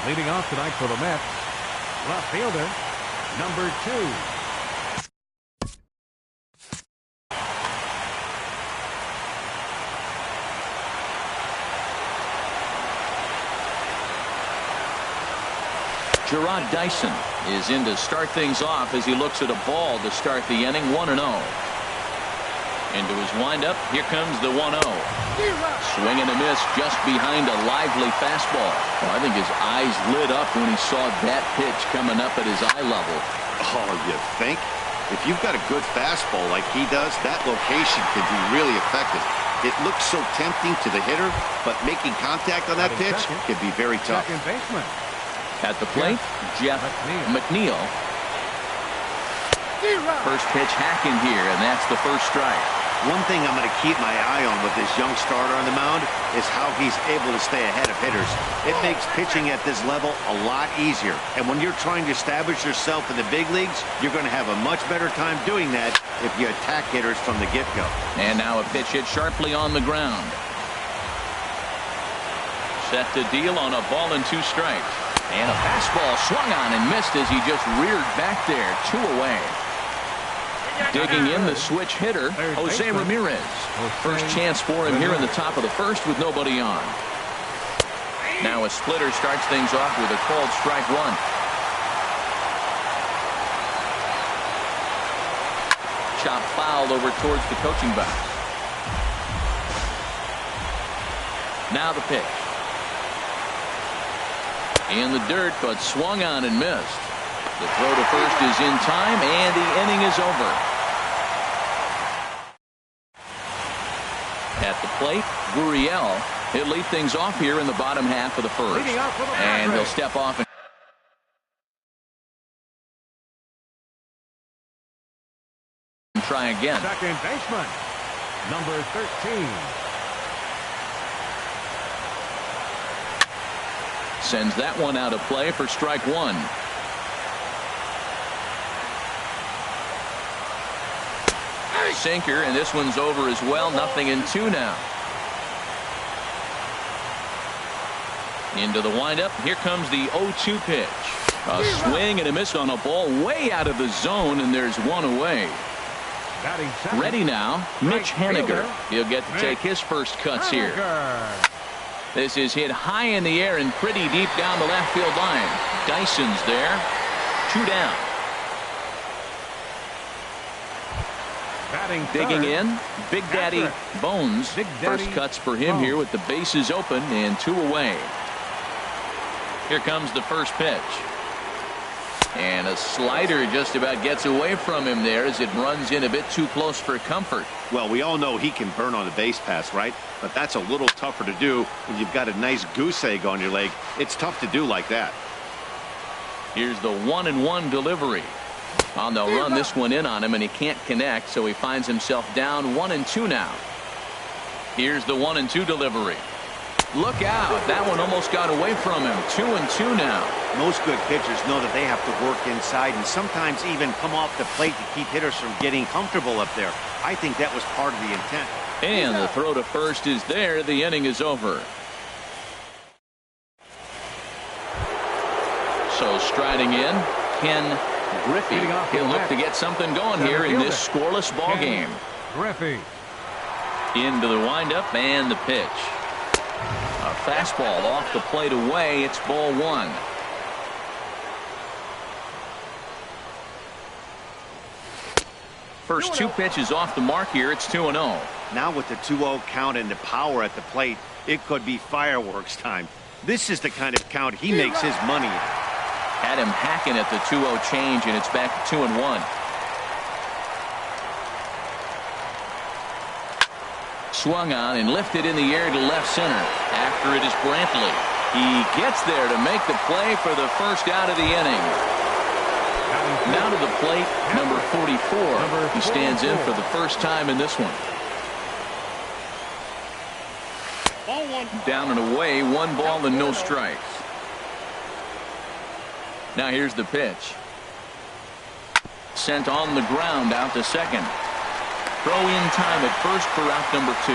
Leading off tonight for the Mets, left fielder, number 2. Gerard Dyson is in to start things off as he looks at a ball to start the inning. 1-0. Into his windup. Here comes the 1-0. Swing and a miss just behind a lively fastball. Well, I think his eyes lit up when he saw that pitch coming up at his eye level. Oh, you think? If you've got a good fastball like he does, that location can be really effective. It looks so tempting to the hitter, but making contact on that pitch can be very tough. Second baseman. At the plate, Jeff McNeil. First pitch hacking here, and that's the first strike. One thing I'm going to keep my eye on with this young starter on the mound is how he's able to stay ahead of hitters. It makes pitching at this level a lot easier. And when you're trying to establish yourself in the big leagues, you're going to have a much better time doing that if you attack hitters from the get-go. And now a pitch hit sharply on the ground. Set to deal on a ball and 2 strikes. And a fastball swung on and missed as he just reared back there. 2 away. Digging in the switch hitter, Jose Ramirez. First chance for him here in the top of the first with nobody on. Now a splitter starts things off with a called strike 1. Chop foul over towards the coaching box. Now the pitch. In the dirt, but swung on and missed. The throw to first is in time, and the inning is over. At the plate, Gurriel. He'll lead things off here in the bottom half of the first. And he'll step off and try again. Second baseman, number 13. Sends that one out of play for strike 1. Sinker, and this one's over as well. 0-2 now. Into the windup. Here comes the 0-2 pitch. A swing and a miss on a ball way out of the zone, and there's 1 away. Ready now, Mitch Haniger. He'll get to take his first cuts here. This is hit high in the air and pretty deep down the left field line. Dyson's there. 2 down. Digging in, Big Daddy Bones. First cuts for him here with the bases open and 2 away. Here comes the first pitch. And a slider just about gets away from him there as it runs in a bit too close for comfort. Well, we all know he can burn on a base pass, right? But that's a little tougher to do when you've got a nice goose egg on your leg. It's tough to do like that. Here's the 1-1 delivery. Oh, they'll run this one in on him, and he can't connect, so he finds himself down 1-2 now. Here's the 1-2 delivery. Look out. That one almost got away from him. 2-2 now. Most good pitchers know that they have to work inside and sometimes even come off the plate to keep hitters from getting comfortable up there. I think that was part of the intent. And the throw to first is there. The inning is over. So striding in, Ken Griffey. He'll look to get something going here in this scoreless ball game. Griffey. Into the windup and the pitch. A fastball off the plate away. It's ball 1. First 2 pitches off the mark here. It's 2-0. Now with the 2-0 count and the power at the plate, it could be fireworks time. This is the kind of count he makes his money in. Had him hacking at the 2-0 change, and it's back to 2-1. Swung on and lifted in the air to left center. After it is Brantley. He gets there to make the play for the first out of the inning. Now to the plate, number 44. He stands in for the first time in this one. Down and away, 1 ball and no strikes. Now here's the pitch. Sent on the ground out to second. Throw in time at first for out number 2.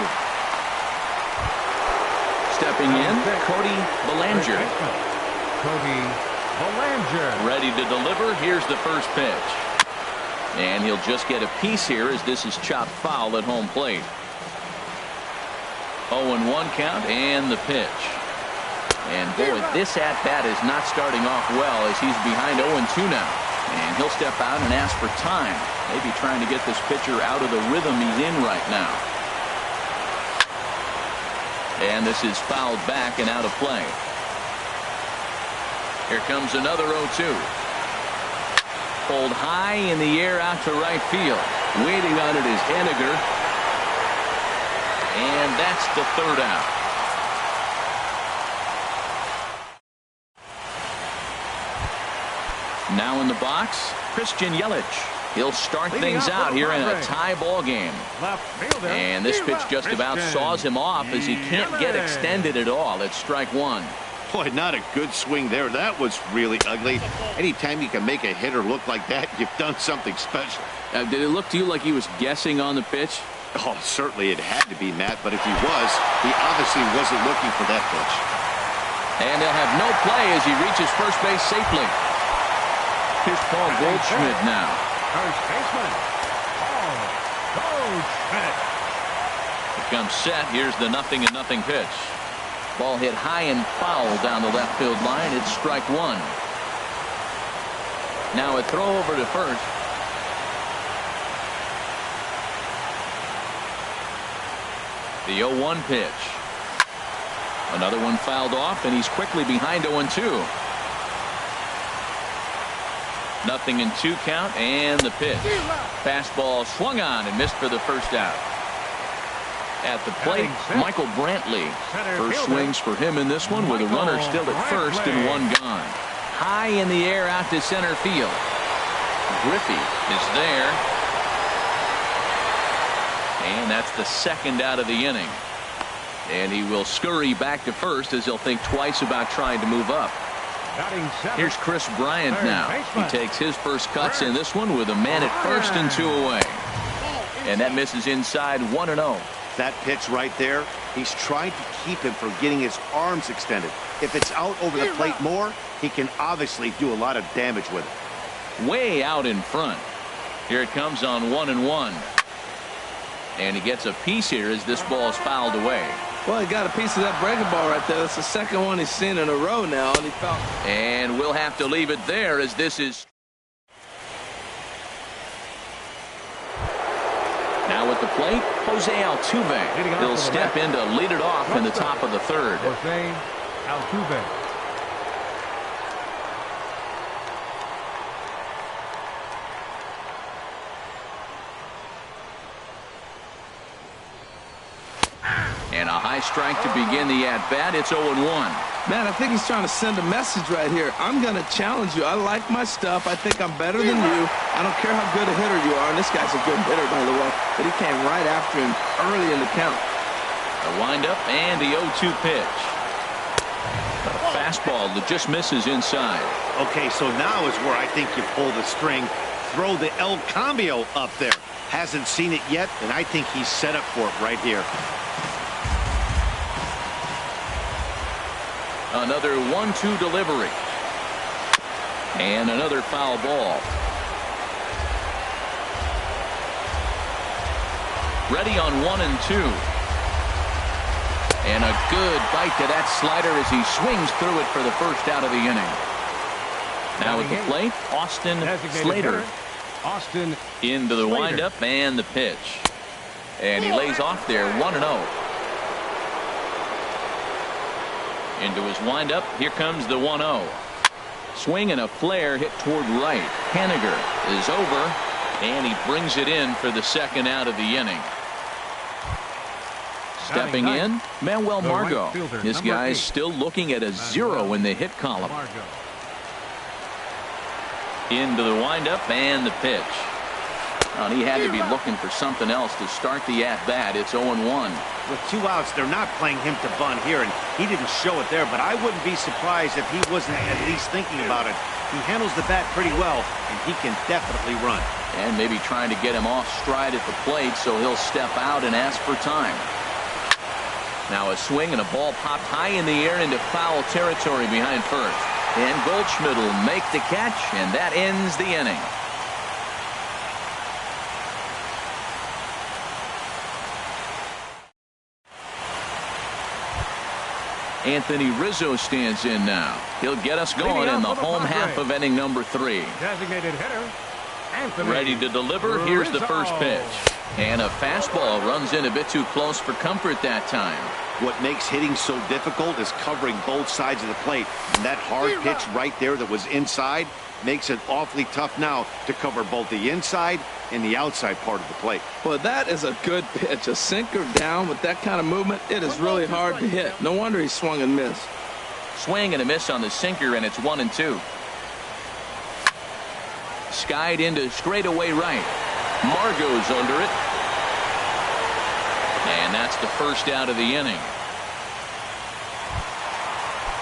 Stepping in, Cody Bellinger. Ready to deliver. Here's the first pitch. And he'll just get a piece here as this is chopped foul at home plate. 0-1 count and the pitch. And boy, this at-bat is not starting off well as he's behind 0-2 now. And he'll step out and ask for time. Maybe trying to get this pitcher out of the rhythm he's in right now. And this is fouled back and out of play. Here comes another 0-2. Pulled high in the air out to right field. Waiting on it is Henniger. And that's the third out. Now in the box, Christian Yelich. He'll start things out here in a tie ball game. And this pitch just about saws him off as he can't get extended at all. It's strike one. Boy, not a good swing there. That was really ugly. Anytime you can make a hitter look like that, you've done something special. Did it look to you like he was guessing on the pitch? Oh, certainly it had to be, Matt, but if he was, he obviously wasn't looking for that pitch. And they'll have no play as he reaches first base safely. Here's Paul Goldschmidt now. First baseman, Paul Goldschmidt. Becomes set. Here's the 0-0 pitch. Ball hit high and foul down the left field line. It's strike one. Now a throw over to first. The 0-1 pitch. Another one fouled off, and he's quickly behind 0-2. 0-2 count, and the pitch. Fastball swung on and missed for the first out. At the plate, Michael Brantley. First swings for him in this one with a runner still at first and one gone. High in the air out to center field. Griffey is there. And that's the second out of the inning. And he will scurry back to first as he'll think twice about trying to move up. Here's Chris Bryant now. He takes his first cuts in this one with a man at first and 2 away. And that misses inside 1-0. That pitch right there, he's trying to keep him from getting his arms extended. If it's out over the plate more, he can obviously do a lot of damage with it. Way out in front. Here it comes on 1-1. And he gets a piece here as this ball is fouled away. Well, he got a piece of that breaking ball right there. That's the second one he's seen in a row now. And he fouled. And we'll have to leave it there as this is. Now at the plate, Jose Altuve. He'll step in to lead it off in the top of the third. Jose Altuve. And a high strike to begin the at-bat. It's 0-1. Man, I think he's trying to send a message right here. I'm going to challenge you. I like my stuff. I think I'm better than you. I don't care how good a hitter you are. And this guy's a good hitter, by the way. But he came right after him early in the count. A windup and the 0-2 pitch. A fastball that just misses inside. Okay, so now is where I think you pull the string. Throw the El Cambio up there. Hasn't seen it yet, and I think he's set up for it right here. Another 1-2 delivery. And another foul ball. Ready on 1-2. And a good bite to that slider as he swings through it for the first out of the inning. Now at the plate, Austin Slater. Austin into the windup and the pitch. And he lays off there 1-0. Into his windup. Here comes the 1-0. Swing and a flare hit toward right. Henniger is over, and he brings it in for the second out of the inning. Stepping in, Manuel Margot. This guy's still looking at a 0 in the hit column. Into the windup and the pitch. And he had to be looking for something else to start the at-bat. It's 0-1. With 2 outs, they're not playing him to bunt here, and he didn't show it there, but I wouldn't be surprised if he wasn't at least thinking about it. He handles the bat pretty well, and he can definitely run. And maybe trying to get him off stride at the plate, so he'll step out and ask for time. Now a swing and a ball popped high in the air into foul territory behind first. And Goldschmidt will make the catch, and that ends the inning. Anthony Rizzo stands in now. He'll get us going in the home half of inning number 3. Designated hitter, Anthony Ready to deliver. Here's the first pitch. And a fastball runs in a bit too close for comfort that time. What makes hitting so difficult is covering both sides of the plate. And that hard pitch right there that was inside makes it awfully tough now to cover both the inside and the outside part of the plate. Well, that is a good pitch. A sinker down with that kind of movement, it is really hard to hit. No wonder he swung and missed. Swing and a miss on the sinker, and it's 1-2. Skied into straightaway right. Margot's under it. And that's the first out of the inning.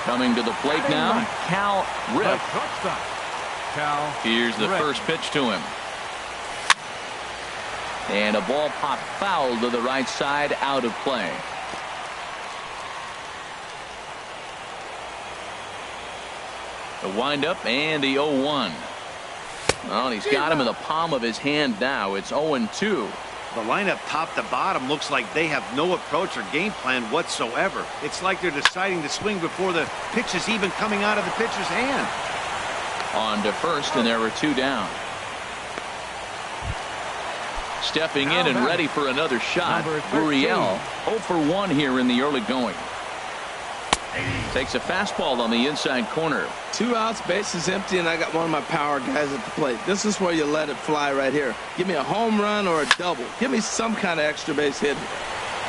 Coming to the plate now, Cal Rip. Here's the first pitch to him. And a ball popped foul to the right side, out of play. The windup and the 0-1. Well, he's got him in the palm of his hand now. It's 0-2. The lineup top to bottom looks like they have no approach or game plan whatsoever. It's like they're deciding to swing before the pitch is even coming out of the pitcher's hand. On to first, and there were 2 down. Stepping in and ready for another shot, Gurriel 0 for 1 here in the early going. Takes a fastball on the inside corner. 2 outs, bases empty, and I got one of my power guys at the plate. This is where you let it fly right here. Give me a home run or a double. Give me some kind of extra base hit.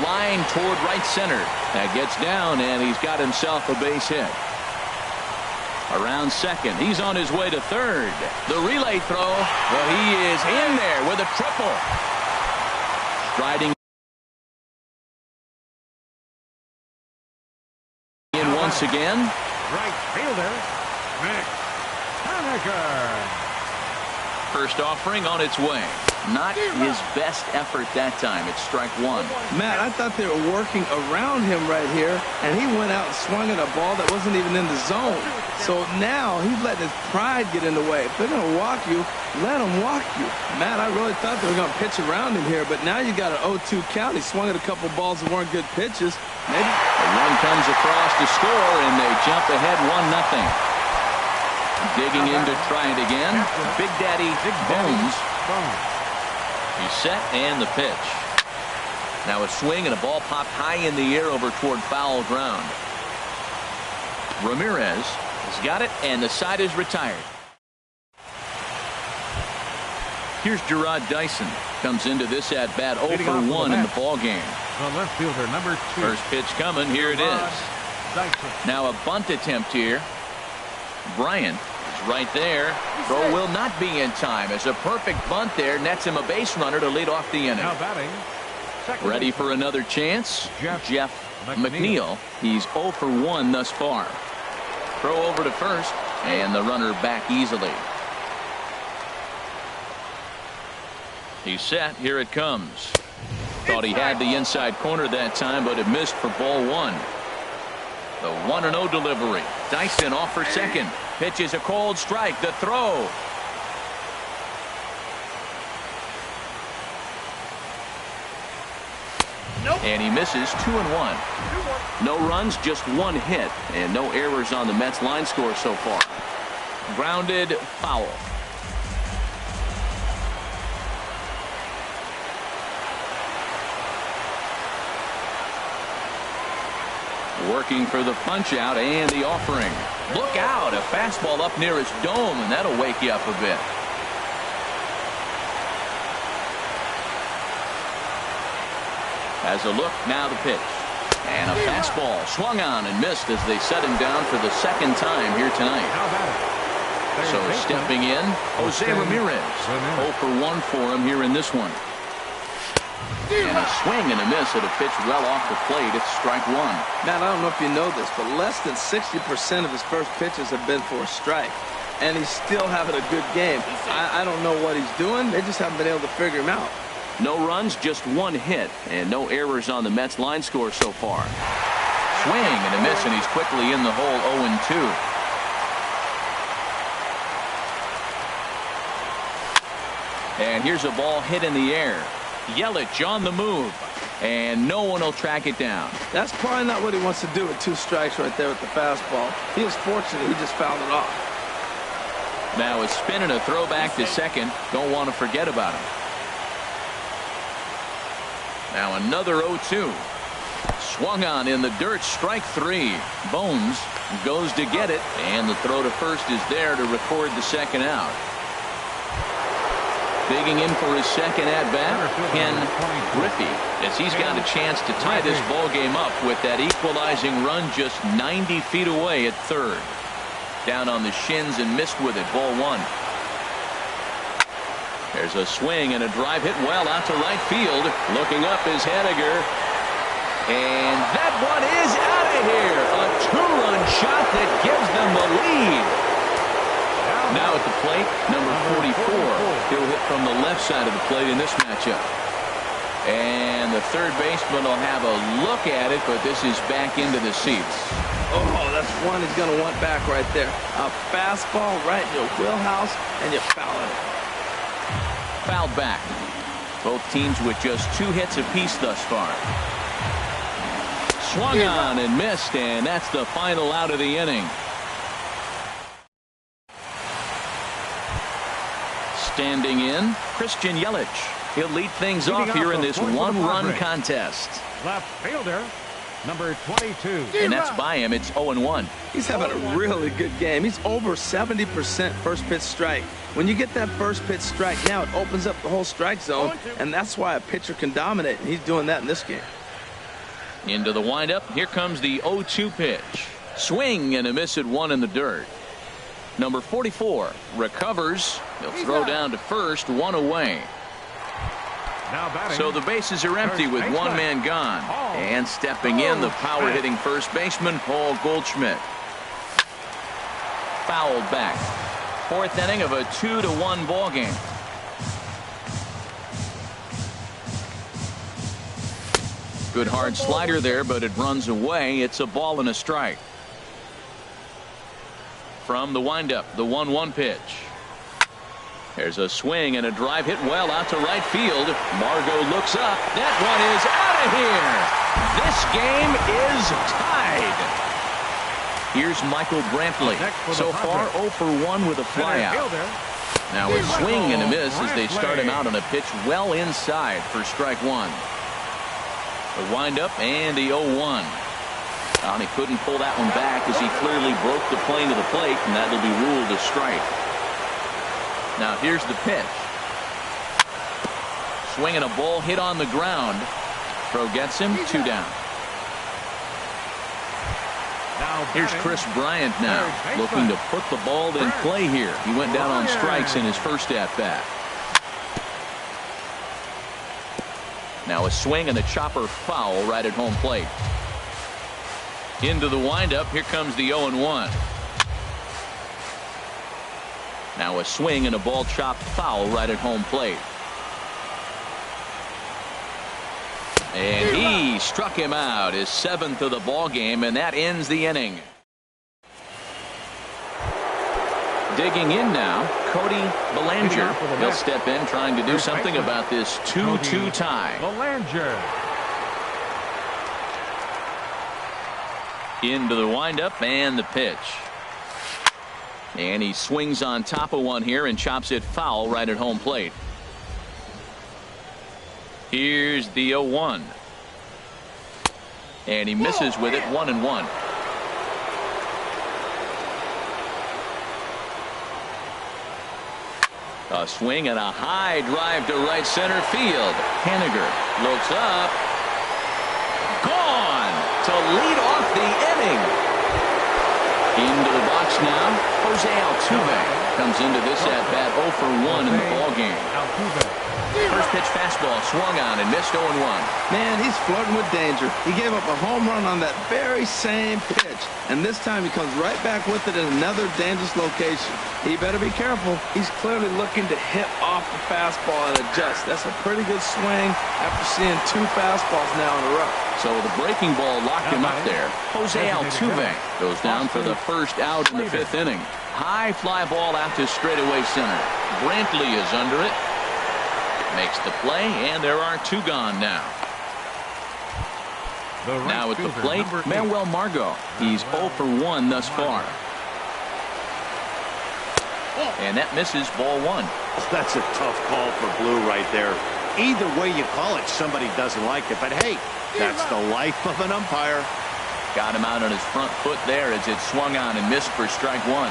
Line toward right center. That gets down, and he's got himself a base hit. Around second. He's on his way to third. The relay throw. Well, he is in there with a triple. Striding in once again. Right fielder, Mitch Haniger. First offering on its way. Not his best effort that time. It's strike 1. Matt, I thought they were working around him right here, and he went out and swung at a ball that wasn't even in the zone. So now he's letting his pride get in the way. If they're going to walk you, let them walk you. Matt, I really thought they were going to pitch around him here, but now you got an 0-2 count. He swung at a couple balls that weren't good pitches. Maybe a run comes across to score, and they jump ahead 1-0. Digging in to try it again. Big Daddy Bones. He's set, and the pitch. Now a swing and a ball popped high in the air over toward foul ground. Ramirez has got it, and the side is retired. Here's Gerard Dyson. Comes into this at bat 0 for 1 in the ball game. The left fielder, number 2. First pitch coming. Here it is. Now a bunt attempt here. Bryant is right there. Throw will not be in time, as a perfect bunt there nets him a base runner to lead off the inning. Now batting, ready for another chance. Jeff McNeil. He's 0 for 1 thus far. Throw over to first, and the runner back easily. He's set. Here it comes. Thought he had the inside corner that time, but it missed for ball 1. The 1-0 delivery. Dyson off for second. Pitches a cold strike. The throw. And he misses 2-1. No runs, just 1 hit, and no errors on the Mets line score so far. Grounded foul. Working for the punch out and the offering. Look out, a fastball up near his dome, and that'll wake you up a bit. As a look, now the pitch. And a fastball swung on and missed as they set him down for the second time here tonight. So stepping in, Jose Ramirez. 0 for 1 for him here in this one. And a swing and a miss at a pitch well off the plate. It's strike 1. Matt, I don't know if you know this, but less than 60% of his first pitches have been for a strike. And he's still having a good game. I don't know what he's doing. They just haven't been able to figure him out. No runs, just 1 hit, and no errors on the Mets line score so far. Swing and a miss, and he's quickly in the hole 0-2. And here's a ball hit in the air. Yelich on the move. And no one will track it down. That's probably not what he wants to do with 2 strikes right there with the fastball. He was fortunate he just fouled it off. Now a spin and a throw back to second. Don't want to forget about him. Now another 0-2. Swung on in the dirt, strike 3. Bones goes to get it, and the throw to first is there to record the second out. Digging in for his second at-bat, Ken Griffey, as he's got a chance to tie this ball game up with that equalizing run just 90 feet away at third. Down on the shins and missed with it, ball 1. There's a swing and a drive hit well out to right field. Looking up is Henniger. And that one is out of here. A 2-run shot that gives them the lead. Now at the plate, number 44. He'll hit from the left side of the plate in this matchup. And the third baseman will have a look at it, but this is back into the seats. Oh, that's one he's going to want back right there. A fastball right in your wheelhouse, and you foul it. Fouled back. Both teams with just 2 hits apiece thus far. Swung on and missed, and that's the final out of the inning. Standing in, Christian Yelich. He'll lead things off here in this 1-run contest. Left fielder, number 22. And that's by him. It's 0-1. He's having a really good game. He's over 70% first pitch strike. When you get that first pitch strike, now it opens up the whole strike zone, and that's why a pitcher can dominate, and he's doing that in this game. Into the windup. Here comes the 0-2 pitch. Swing and a miss at 1 in the dirt. Number 44 recovers. He'll throw down to first, 1 away. So the bases are empty with 1 man gone. And stepping in, the power-hitting first baseman, Paul Goldschmidt. Fouled back. 4th inning of a 2-1 ball game. Good hard slider there, but it runs away. It's a ball and a strike. From the windup, the 1-1 pitch. There's a swing and a drive hit well out to right field. Margot looks up. That one is out of here. This game is tied. Here's Michael Brantley. So far 0 for 1 with a flyout. Now a swing and a miss as they start him out on a pitch well inside for strike 1. The windup and the 0-1. And he couldn't pull that one back as he clearly broke the plane to the plate, and that'll be ruled a strike. Now here's the pitch. Swinging a ball hit on the ground. Throw gets him, 2 down. Here's Chris Bryant now, looking to put the ball in play here. He went down on strikes in his first at-bat. Now a swing and a chopper foul right at home plate. Into the windup. Here comes the 0-1. Now a swing and a ball chopped foul right at home plate. And he struck him out, his 7th of the ball game, and that ends the inning. Digging in now, Cody Bellinger. He'll step in trying to do something about this 2-2 tie. Bellinger. Into the windup and the pitch. And he swings on top of one here and chops it foul right at home plate. Here's the 0-1. And he misses with it, 1-1. A swing and a high drive to right center field. Henniger looks up. Gone to lead off the inning. Into the box now, Jose Altuve comes into this at bat 0 for 1 in the ball game. First pitch fastball swung on and missed 0-1. Man, he's flirting with danger. He gave up a home run on that very same pitch, and this time he comes right back with it in another dangerous location. He better be careful. He's clearly looking to hit off the fastball and adjust. That's a pretty good swing after seeing 2 fastballs now in a row. So the breaking ball locked him up there. Jose Altuve goes down for the first out in the 5th inning. High fly ball out to straightaway center. Brantley is under it. Makes the play, and there are 2 gone now. Now at the plate, Manuel Margot. He's 0 for 1 thus far. And that misses ball 1. That's a tough call for Blue right there. Either way you call it, somebody doesn't like it. But hey, that's the life of an umpire. Got him out on his front foot there as it swung on and missed for strike 1.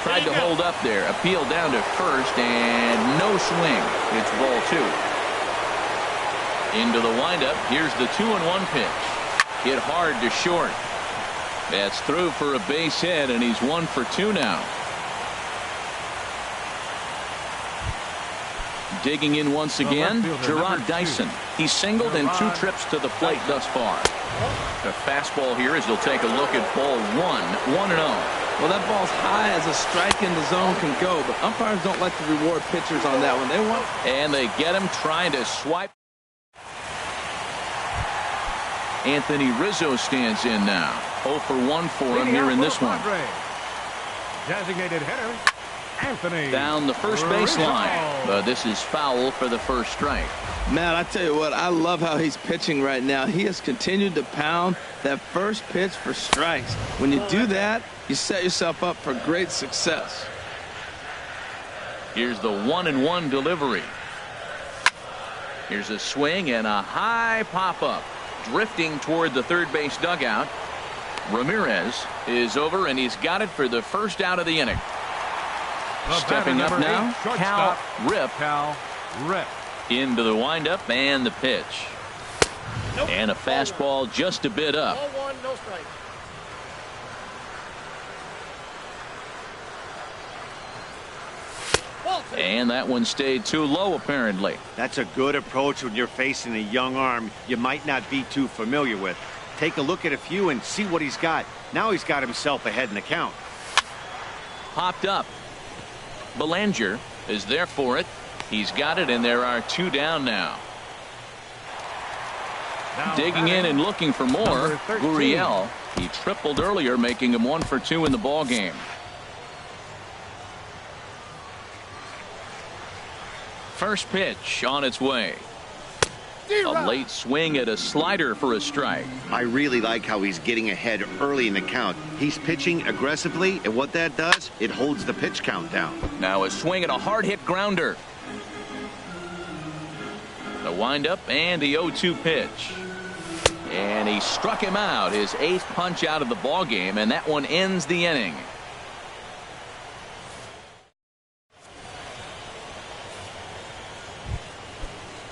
Tried to hold up there. Appeal down to first and no swing. It's ball 2. Into the windup. Here's the 2-1 pitch. Hit hard to short. That's through for a base hit, and he's 1 for 2 now. Digging in once again, Gerard Dyson. He's singled in 2 trips to the plate thus far. The fastball here as he'll take a look at ball 1, 1-0. Well, that ball's high as a strike in the zone can go, but umpires don't like to reward pitchers on that one. They want. And they get him trying to swipe. Anthony Rizzo stands in now. 0 for 1 for him here in this one. Designated hitter, Anthony. Down the first baseline. But this is foul for the first strike. Man, I tell you what, I love how he's pitching right now. He has continued to pound that first pitch for strikes. When you do that, you set yourself up for great success. Here's the 1-1 delivery. Here's a swing and a high pop-up. Drifting toward the third base dugout. Ramirez is over, and he's got it for the first out of the inning. Stepping up now, Cal Rip. Into the windup and the pitch. And a fastball just a bit up. Ball 1, no strike. And that one stayed too low, apparently. That's a good approach when you're facing a young arm you might not be too familiar with. Take a look at a few and see what he's got. Now he's got himself ahead in the count. Popped up. Belanger is there for it. He's got it, and there are 2 down now. Digging in and looking for more, Gurriel. He tripled earlier, making him 1 for 2 in the ball game. First pitch on its way. A late swing at a slider for a strike. I really like how he's getting ahead early in the count. He's pitching aggressively, and what that does, it holds the pitch count down. Now a swing at a hard hit grounder. The windup and the 0-2 pitch. And he struck him out, his 8th punch out of the ball game, and that one ends the inning.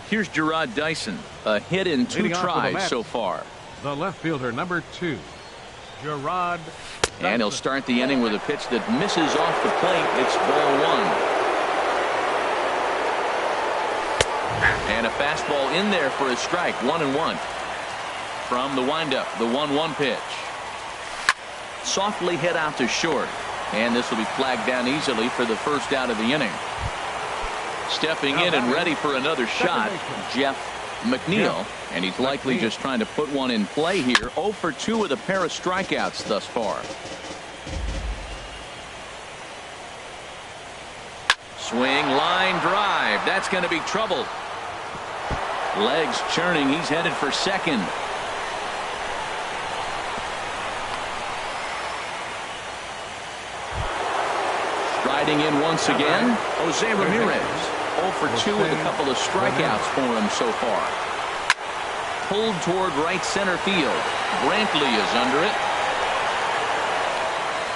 Here's Gerard Dyson, a hit in 2 tries so far. The left fielder, number 2, Gerard Dyson. And he'll start the inning with a pitch that misses off the plate. It's ball 1. And a fastball in there for a strike, 1-1. From the windup, the 1-1 pitch. Softly hit out to short. And this will be flagged down easily for the first out of the inning. Stepping in and ready for another shot, Jeff McNeil. And he's likely just trying to put one in play here. 0 for 2 with a pair of strikeouts thus far. Swing, line drive. That's going to be trouble. Legs churning. He's headed for second. Striding in once again, Jose Ramirez. 0 for 2 with a couple of strikeouts for him so far. Pulled toward right center field. Brantley is under it.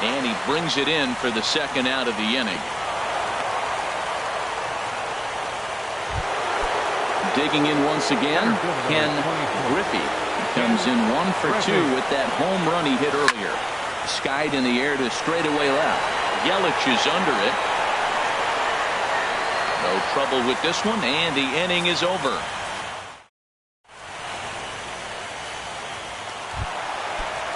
And he brings it in for the second out of the inning. Digging in once again, Ken Griffey comes in 1 for 2 with that home run he hit earlier. Skied in the air to straightaway left. Yelich is under it. No trouble with this one, and the inning is over.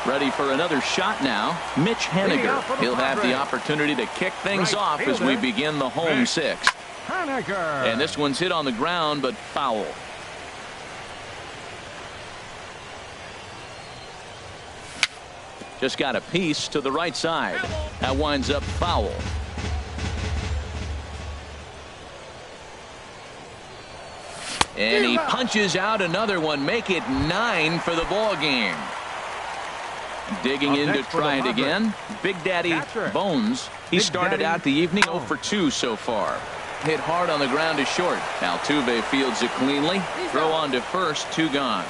Ready for another shot now, Mitch Haniger. He'll have the opportunity to kick things off as we begin the home 6th. And this one's hit on the ground, but foul. Just got a piece to the right side. That winds up foul. And he punches out another one. Make it 9 for the ball game. Digging in to try it again. Big Daddy Bones. He started out the evening 0 for 2 so far. Hit hard on the ground to short. Altuve fields it cleanly. Throw on to first. 2 gone.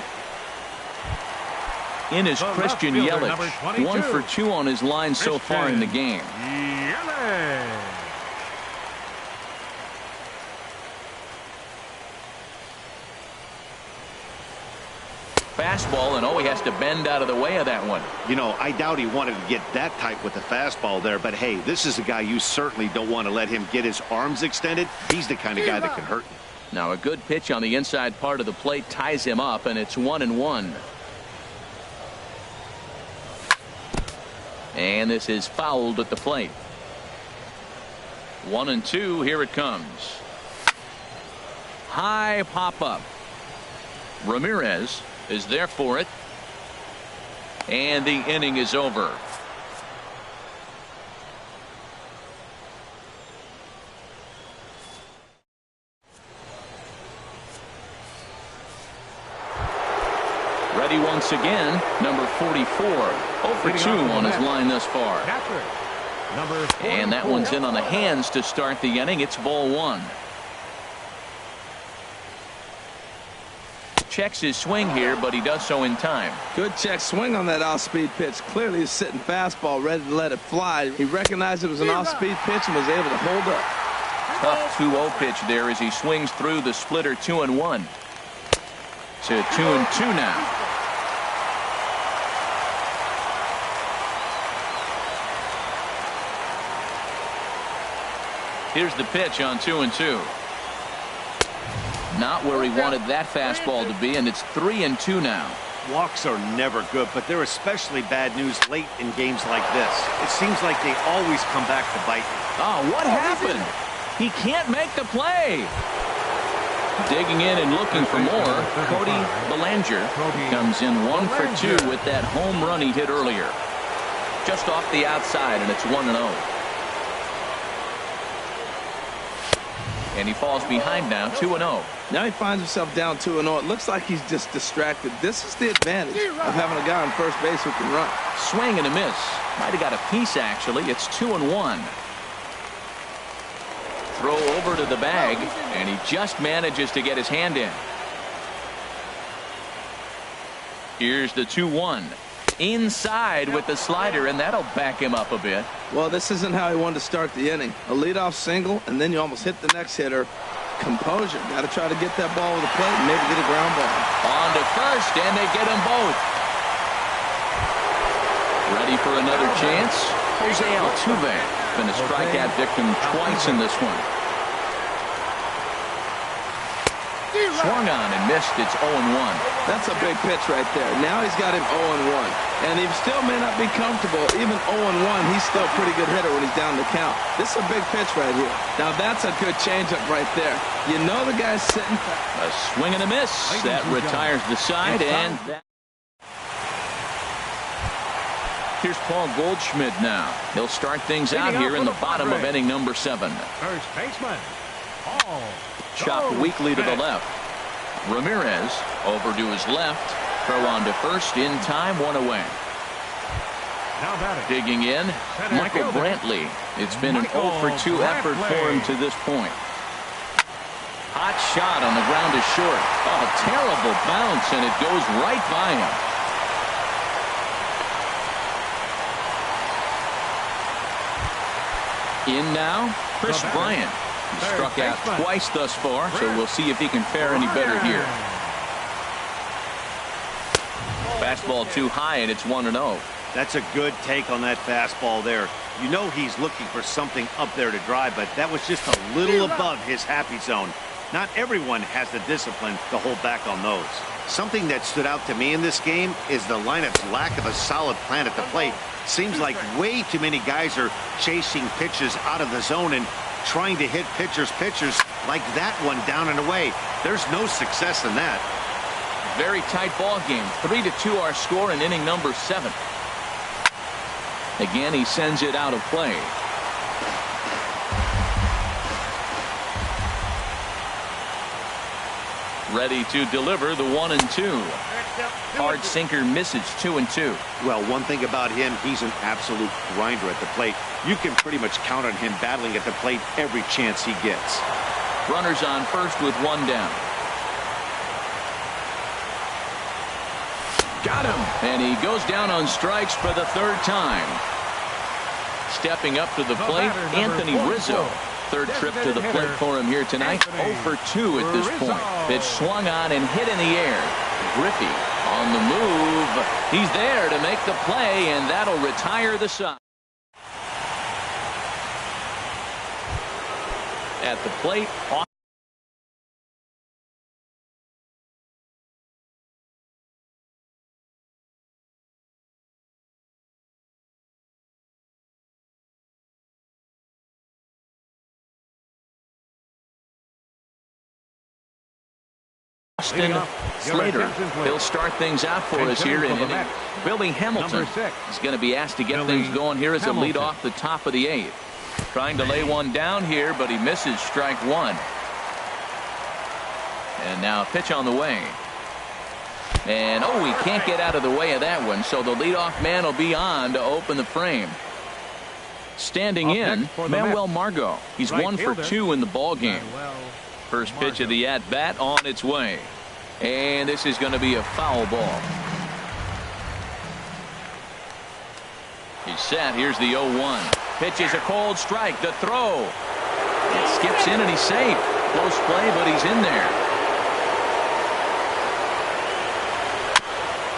In is Christian Yelich. 1 for 2 on his line so far in the game. Fastball, and he has to bend out of the way of that one. You know, I doubt he wanted to get that tight with the fastball there, but hey, this is a guy you certainly don't want to let him get his arms extended. He's the kind of guy that can hurt you. Now a good pitch on the inside part of the plate ties him up, and it's 1-1. And this is fouled at the plate. 1-2. Here it comes. High pop up. Ramirez is there for it. And the inning is over. Ready once again, number 44. 0 for 2 on his line thus far. And that one's in on the hands to start the inning. It's ball 1. Checks his swing here, but he does so in time. Good check swing on that off-speed pitch. Clearly he's sitting fastball, ready to let it fly. He recognized it was an off-speed pitch and was able to hold up. Tough 2-0 pitch there as he swings through the splitter. 2-1 to 2-2 now. Here's the pitch on 2-2. Not where he wanted that fastball to be, and it's 3-2 now. Walks are never good, but they're especially bad news late in games like this. It seems like they always come back to bite you. Oh, what happened? He can't make the play. Digging in and looking for more, Cody Bellinger comes in 1 for 2 with that home run he hit earlier. Just off the outside, and it's 1-0. And he falls behind now, 2-0. Now he finds himself down 2-0. It looks like he's just distracted. This is the advantage of having a guy on first base who can run. Swing and a miss. Might have got a piece, actually. It's 2-1. Throw over to the bag, and he just manages to get his hand in. Here's the 2-1. Inside with the slider, and that'll back him up a bit. Well, this isn't how he wanted to start the inning. A leadoff single, and then you almost hit the next hitter. Composure. Got to try to get that ball with the plate and maybe get a ground ball. On to first, and they get them both. Ready for another chance? Jose Altuve been a strikeout victim twice in this one. Swung on and missed. It's 0-1. That's a big pitch right there. Now he's got him 0-1. And he still may not be comfortable. Even 0-1, he's still a pretty good hitter when he's down the count. This is a big pitch right here. Now that's a good changeup right there. You know the guy's sitting. A swing and a miss. That retires the side. And that. Here's Paul Goldschmidt now. He'll start things out here in the bottom of inning number 7. First baseman, Paul. Chopped weakly to the left. Ramirez over to his left. Throw on to first in time, 1 away. Now batting. Digging in, Michael Brantley. It's been an 0 for 2 effort for him to this point. Hot shot on the ground is short. Oh, terrible bounce, and it goes right by him. In now, Chris Bryant. He struck out twice thus far, so we'll see if he can fare any better here. Fastball too high, and it's 1-0. That's a good take on that fastball there. You know he's looking for something up there to drive, but that was just a little above his happy zone. Not everyone has the discipline to hold back on those. Something that stood out to me in this game is the lineup's lack of a solid plan at the plate. Seems like way too many guys are chasing pitches out of the zone and trying to hit pitchers like that one down and away. There's no success in that. Very tight ball game. 3-2 our score in inning number 7. Again, he sends it out of play. Ready to deliver the 1-2. Hard sinker misses 2-2. Well, one thing about him, he's an absolute grinder at the plate. You can pretty much count on him battling at the plate every chance he gets. Runners on first with one down. Got him. And he goes down on strikes for the third time. Stepping up to the plate, Anthony Rizzo. Third trip to the plate for him here tonight. 0 for 2 at this point. Pitch swung on and hit in the air. Griffey on the move. He's there to make the play, and that'll retire the side. At the plate. Slater. He'll start things out for us here in inning. Billy Hamilton is going to be asked to get things going here as a lead off the top of the 8th. Trying to lay one down here, but he misses strike one. And now a pitch on the way. And oh, he can't get out of the way of that one, so the leadoff man will be on to open the frame. Standing in, Manuel Margot. He's 1 for 2 in the ball game. First pitch of the at-bat on its way. And this is going to be a foul ball. He's set. Here's the 0-1. Pitch is a cold strike. The throw. It skips in and he's safe. Close play, but he's in there.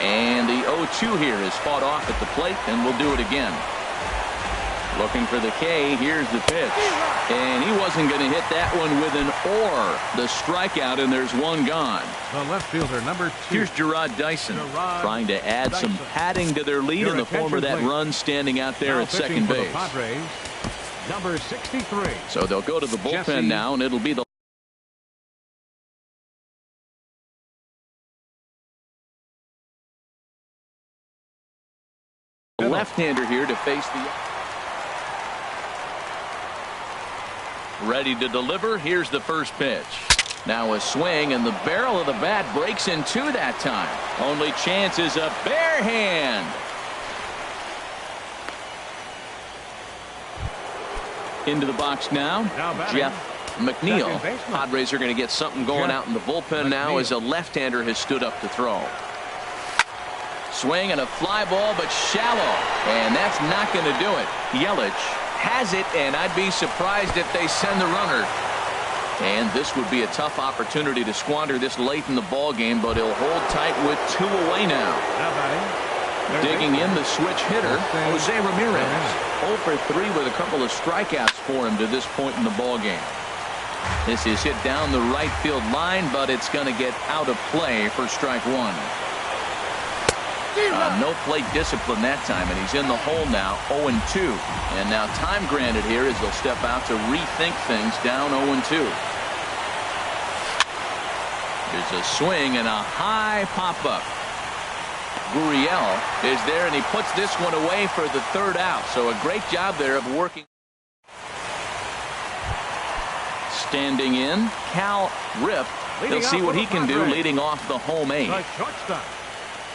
And the 0-2 here is fought off at the plate, and we'll do it again. Looking for the K. Here's the pitch. And he wasn't going to hit that one with an or. The strikeout, and there's one gone. The left fielder, number 2. Here's Gerard Dyson trying to add some padding to their lead in the form of that run standing out there at second base. Padres, number 63. So they'll go to the bullpen now, and it'll be the left-hander here to face the... Ready to deliver. Here's the first pitch. Now a swing, and the barrel of the bat breaks in two that time. Only chance is a bare hand. Into the box now, Jeff McNeil. Padres are going to get something going out in the bullpen now as a left-hander has stood up to throw. Swing and a fly ball, but shallow, and that's not going to do it. Yelich has it, and I'd be surprised if they send the runner. And this would be a tough opportunity to squander this late in the ball game, but he'll hold tight with 2 away now. Digging in the switch hitter, Jose Ramirez. 0 for 3 with a couple of strikeouts for him to this point in the ball game. This is hit down the right field line, but it's going to get out of play for strike one. No plate discipline that time, and he's in the hole now, 0-2. And now time granted here as they'll step out to rethink things down 0-2. There's a swing and a high pop-up. Gurriel is there, and he puts this one away for the third out. So a great job there of working. Standing in, Cal Rip. He'll see what he can do leading off the home 8.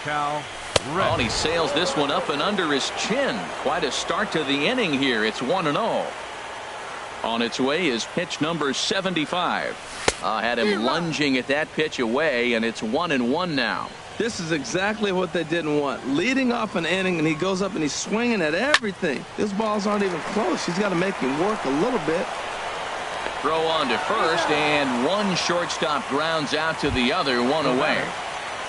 Cal Rip. Oh, and he sails this one up and under his chin. Quite a start to the inning here. It's 1-0. On its way is pitch number 75. Had him lunging at that pitch away, and it's 1-1 now. This is exactly what they didn't want. Leading off an inning, and he goes up and he's swinging at everything. These balls aren't even close. He's got to make him work a little bit. Throw on to first, and one shortstop grounds out to the other, one away.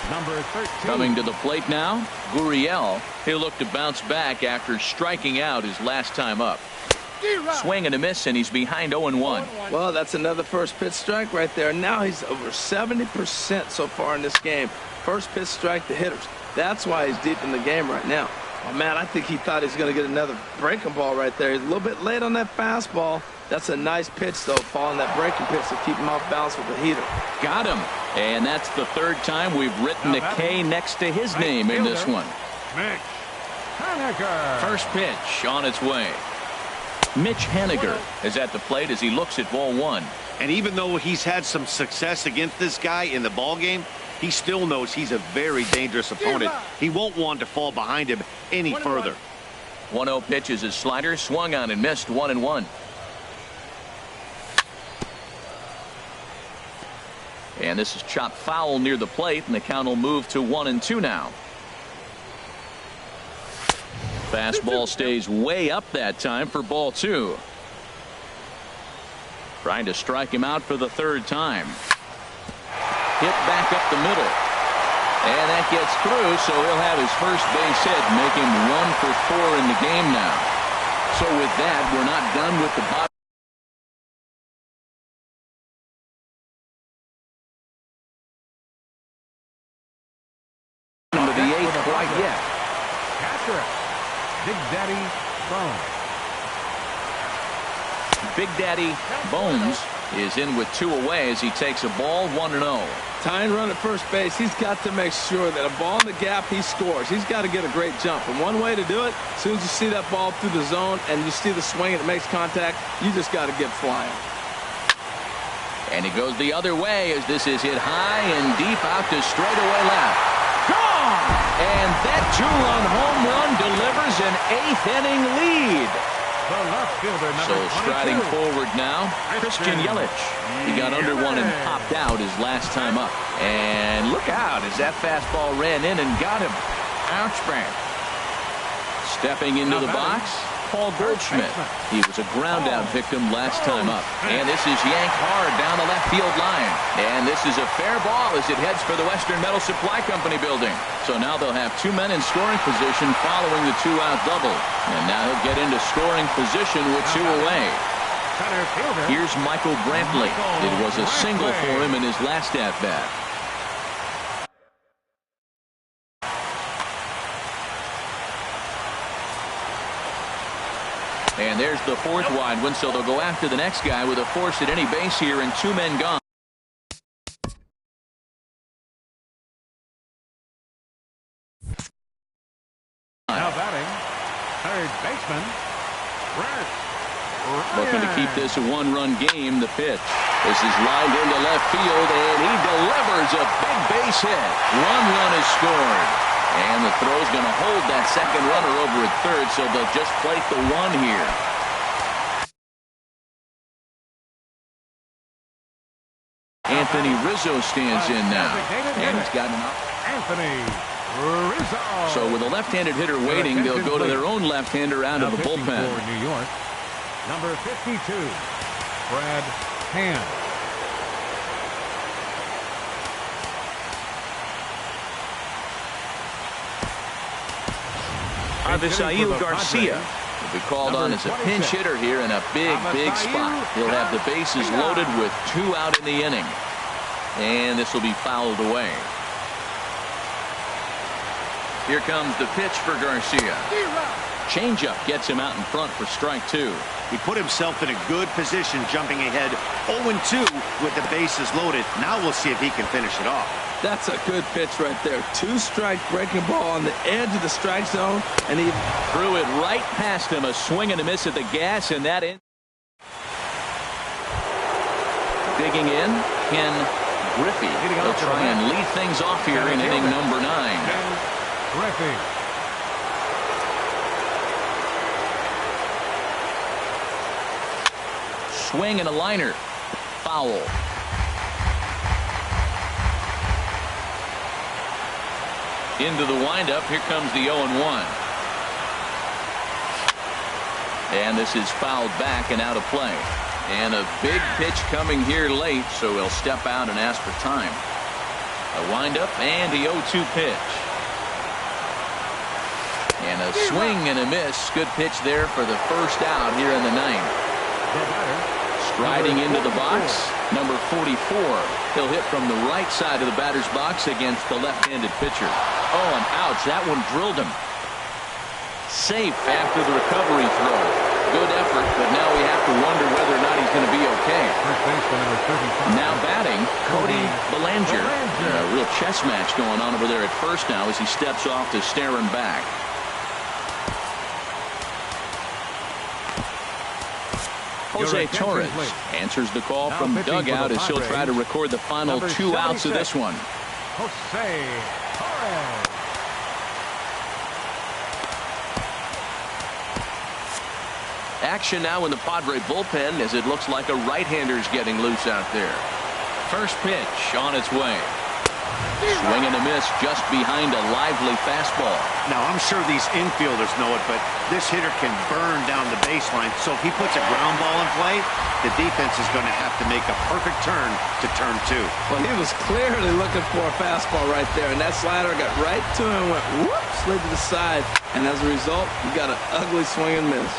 Number 13. Coming to the plate now, Gurriel. He'll look to bounce back after striking out his last time up. Swing and a miss, and he's behind 0-1. Well, that's another first pitch strike right there. Now he's over 70% so far in this game. First pitch strike to hitters. That's why he's deep in the game right now. Oh, man, I think he thought he was going to get another breaking ball right there. He's a little bit late on that fastball. That's a nice pitch, though, following that breaking pitch to keep him off balance with the heater. Got him. And that's the third time we've written the K next to his name in this one. Mitch Haniger. First pitch on its way. Mitch Haniger is at the plate as he looks at ball one. And even though he's had some success against this guy in the ball game, he still knows he's a very dangerous opponent. He won't want to fall behind him any further. 1-0 pitch is his slider, swung on and missed, 1-1. And this is chopped foul near the plate, and the count will move to 1-2 now. Fastball stays way up that time for ball 2. Trying to strike him out for the 3rd time. Hit back up the middle. And that gets through, so he'll have his first base hit, make him 1 for 4 in the game now. So with that, we're not done with the bottom. Of the 8th quite yet. Catcher, Big Daddy Bones. Big Daddy Bones is in with 2 away as he takes a ball, 1-0. Tying run at first base, he's got to make sure that a ball in the gap, he scores. He's got to get a great jump. And one way to do it, as soon as you see that ball through the zone and you see the swing and it makes contact, you just got to get flying. And he goes the other way as this is hit high and deep out to straightaway left. Gone! And that 2-run home run delivers an 8th inning lead. The left fielder, So number 22. striding forward now, Christian Yelich. He got under one and popped out his last time up. And look out as that fastball ran in and got him. Ouch, man. Stepping into the box, Paul Goldschmidt. He was a ground-out victim last time up. And this is yanked hard down the left field line. And this is a fair ball as it heads for the Western Metal Supply Company building. So now they'll have 2 men in scoring position following the 2-out double. And now he'll get into scoring position with 2 away. Center fielder. Here's Michael Brantley. It was a single for him in his last at-bat. And there's the 4th wide one, so they'll go after the next guy with a force at any base here and 2 men gone. Now batting, 3rd baseman, Brett. Looking to keep this a 1-run game. The pitch. This is lined into left field, and he delivers a big base hit. 1 run is scored. And the throw's going to hold that second runner over at 3rd, so they'll just plate the 1 here. Anthony Rizzo stands in now. And he's got an up. Anthony Rizzo. So with a left-handed hitter waiting, they'll go to their own left-hander out of the bullpen. For New York, number 52, Brad Hand. Avisail Garcia will be called on as a pinch hitter here in a big spot. He'll have the bases loaded with 2 out in the inning. And this will be fouled away. Here comes the pitch for Garcia. Changeup gets him out in front for strike 2. He put himself in a good position jumping ahead 0-2 with the bases loaded. Now we'll see if he can finish it off. That's a good pitch right there. 2-strike breaking ball on the edge of the strike zone, and he threw it right past him. A swing and a miss at the gas, and that in. Digging in, Ken Griffey. He'll try and lead things off here in inning number 9. Ken Griffey. Swing and a liner. Foul. Into the windup. Here comes the 0-1. And this is fouled back and out of play. And a big pitch coming here late, so he'll step out and ask for time. A windup and the 0-2 pitch. And a swing and a miss. Good pitch there for the first out here in the 9th. Striding into the box, number 44. He'll hit from the right side of the batter's box against the left-handed pitcher. Oh, and ouch, that one drilled him. Safe after the recovery throw. Good effort, but now we have to wonder whether or not he's going to be okay. Now batting, Cody Bellinger. A real chess match going on over there at first now as he steps off to stare him back. Jose Torres answers the call from dugout as he'll try to record the final 2 outs of this one. Jose Torres. Action now in the Padre bullpen as it looks like a right-hander's getting loose out there. First pitch on its way. Swing and a miss just behind a lively fastball. Now, I'm sure these infielders know it, but this hitter can burn down the baseline. So if he puts a ground ball in play, the defense is going to have to make a perfect turn to turn 2. Well, he was clearly looking for a fastball right there, and that slider got right to him, went whoop, slid to the side, and as a result, you got an ugly swing and miss.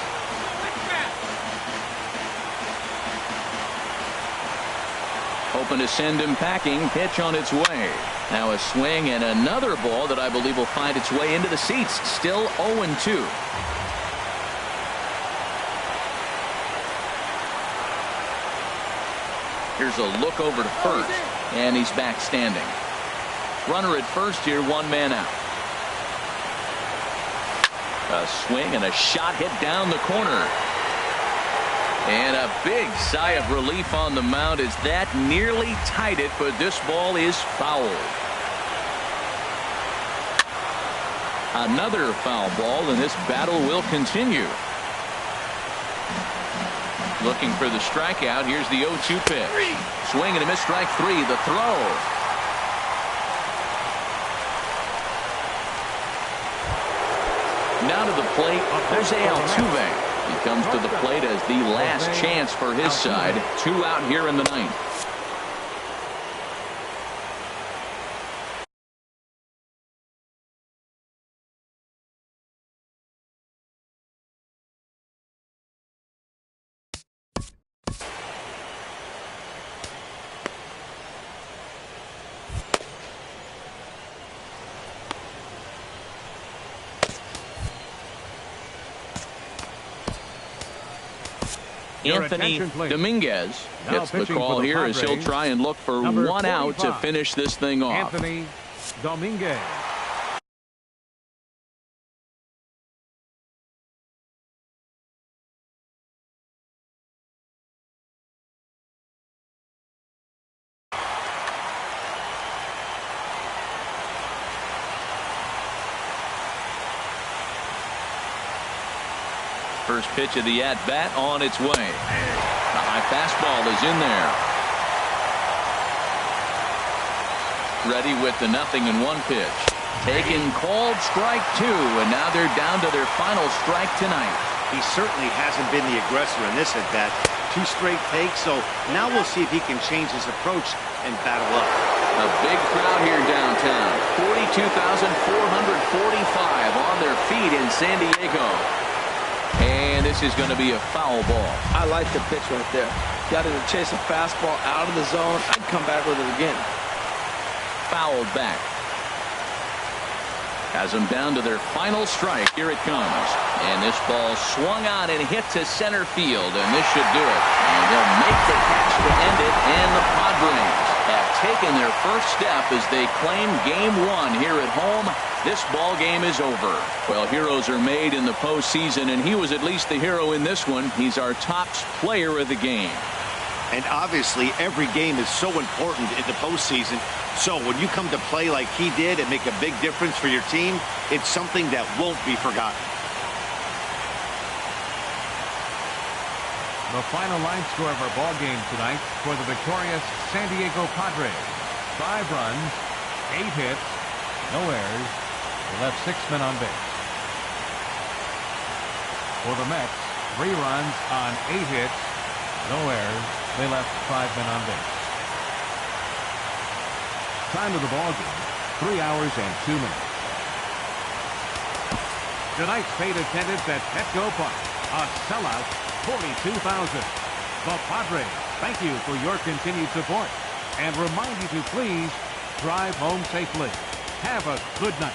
Hoping to send him packing. Pitch on its way. Now a swing and another ball that I believe will find its way into the seats. Still 0-2. Here's a look over to first, and he's back standing. Runner at first here, 1 man out. A swing and a shot hit down the corner. And a big sigh of relief on the mound as that nearly tied it, but this ball is fouled. Another foul ball, and this battle will continue. Looking for the strikeout. Here's the 0-2 pitch. Swing and a miss, strike 3. The throw. Now to the plate, Jose Altuve. He comes to the plate as the last chance for his side. 2 out here in the 9th. Anthony Dominguez gets the call here as he'll try and look for 1 out to finish this thing off. Anthony Dominguez. First pitch of the at-bat on its way. The high fastball is in there. Ready with the 0-1 pitch. Taken, called, strike 2, and now they're down to their final strike tonight. He certainly hasn't been the aggressor in this at-bat. 2 straight takes, so now we'll see if he can change his approach and battle up. A big crowd here downtown. 42,445 on their feet in San Diego. And this is going to be a foul ball. I like the pitch right there. Got to chase a fastball out of the zone. I'd come back with it again. Fouled back. Has them down to their final strike. Here it comes. And this ball swung on and hit to center field. And this should do it. And they'll make the catch to end it. And the Padres have taken their first step as they claim Game 1 here at home. This ball game is over. Well, heroes are made in the postseason, and he was at least the hero in this one. He's our top player of the game. And obviously, every game is so important in the postseason. So when you come to play like he did and make a big difference for your team, it's something that won't be forgotten. The final line score of our ball game tonight for the victorious San Diego Padres. 5 runs, 8 hits, no errors. They left 6 men on base. For the Mets, 3 runs on 8 hits, no errors. They left 5 men on base. Time of the ball game, 3 hours and 2 minutes. Tonight's paid attendance at Petco Park, a sellout, 42,000. The Padres thank you for your continued support and remind you to please drive home safely. Have a good night.